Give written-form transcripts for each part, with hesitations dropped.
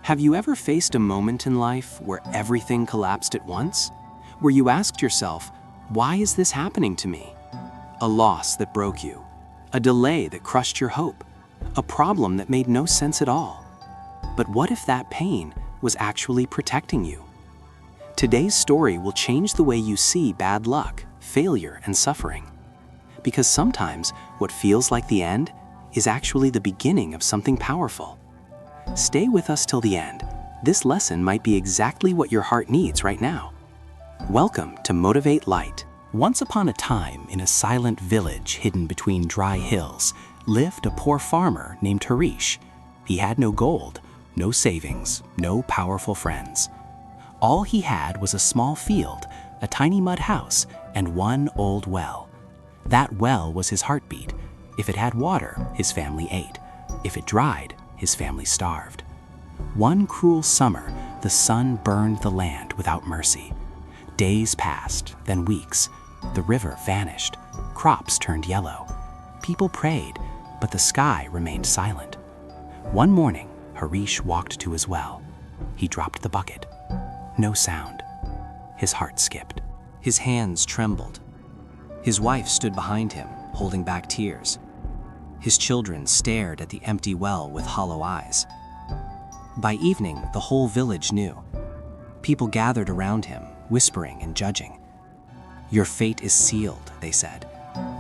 Have you ever faced a moment in life where everything collapsed at once? Where you asked yourself, why is this happening to me? A loss that broke you, a delay that crushed your hope, a problem that made no sense at all. But what if that pain was actually protecting you? Today's story will change the way you see bad luck, failure, and suffering. Because sometimes what feels like the end is actually the beginning of something powerful. Stay with us till the end. This lesson might be exactly what your heart needs right now. Welcome to Motivate Light. Once upon a time, in a silent village hidden between dry hills, lived a poor farmer named Harish. He had no gold, no savings, no powerful friends. All he had was a small field, a tiny mud house, and one old well. That well was his heartbeat. If it had water, his family ate. If it dried, his family starved. One cruel summer, the sun burned the land without mercy. Days passed, then weeks. The river vanished. Crops turned yellow. People prayed, but the sky remained silent. One morning, Harish walked to his well. He dropped the bucket. No sound. His heart skipped. His hands trembled. His wife stood behind him, holding back tears. His children stared at the empty well with hollow eyes. By evening, the whole village knew. People gathered around him, whispering and judging. "Your fate is sealed," they said.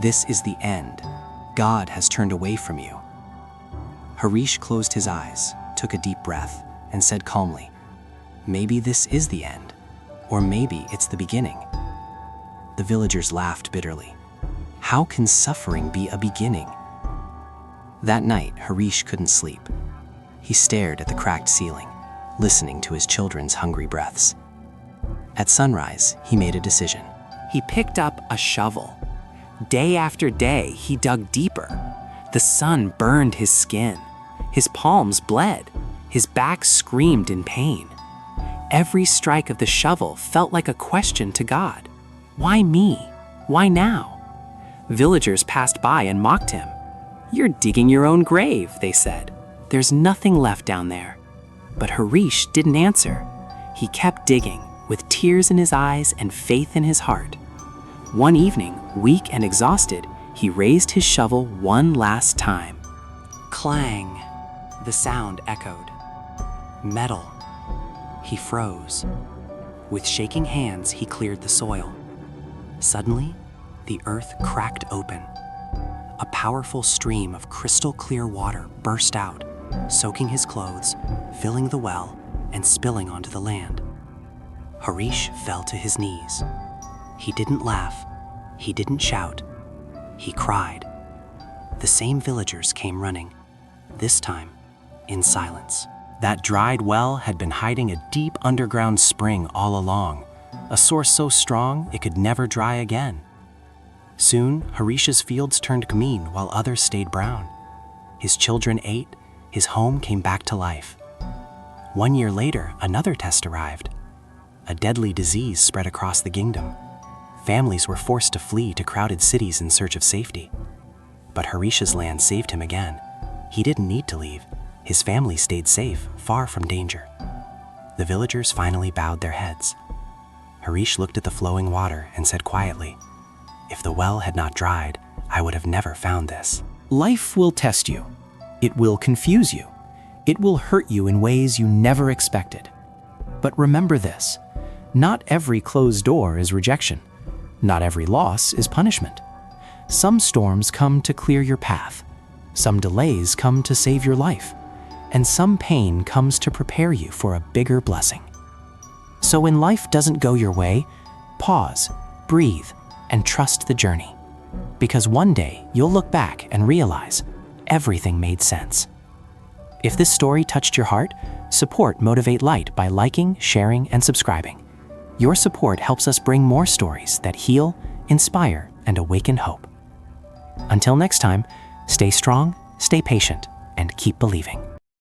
"This is the end. God has turned away from you." Harish closed his eyes, took a deep breath, and said calmly, "Maybe this is the end, or maybe it's the beginning." The villagers laughed bitterly. How can suffering be a beginning? That night, Harish couldn't sleep. He stared at the cracked ceiling, listening to his children's hungry breaths. At sunrise, he made a decision. He picked up a shovel. Day after day, he dug deeper. The sun burned his skin. His palms bled. His back screamed in pain. Every strike of the shovel felt like a question to God. Why me? Why now? Villagers passed by and mocked him. "You're digging your own grave," they said. "There's nothing left down there." But Harish didn't answer. He kept digging, with tears in his eyes and faith in his heart. One evening, weak and exhausted, he raised his shovel one last time. Clang! The sound echoed. Metal. He froze. With shaking hands, he cleared the soil. Suddenly, the earth cracked open. A powerful stream of crystal-clear water burst out, soaking his clothes, filling the well, and spilling onto the land. Harish fell to his knees. He didn't laugh. He didn't shout. He cried. The same villagers came running, this time in silence. That dried well had been hiding a deep underground spring all along, a source so strong it could never dry again. Soon, Harish's fields turned green while others stayed brown. His children ate, his home came back to life. 1 year later, another test arrived. A deadly disease spread across the kingdom. Families were forced to flee to crowded cities in search of safety. But Harish's land saved him again. He didn't need to leave. His family stayed safe, far from danger. The villagers finally bowed their heads. Harish looked at the flowing water and said quietly, "If the well had not dried, I would have never found this." Life will test you. It will confuse you. It will hurt you in ways you never expected. But remember this, not every closed door is rejection. Not every loss is punishment. Some storms come to clear your path. Some delays come to save your life. And some pain comes to prepare you for a bigger blessing. So when life doesn't go your way, pause, breathe, and trust the journey. Because one day you'll look back and realize everything made sense. If this story touched your heart, support Motivate Light by liking, sharing, and subscribing. Your support helps us bring more stories that heal, inspire, and awaken hope. Until next time, stay strong, stay patient, and keep believing.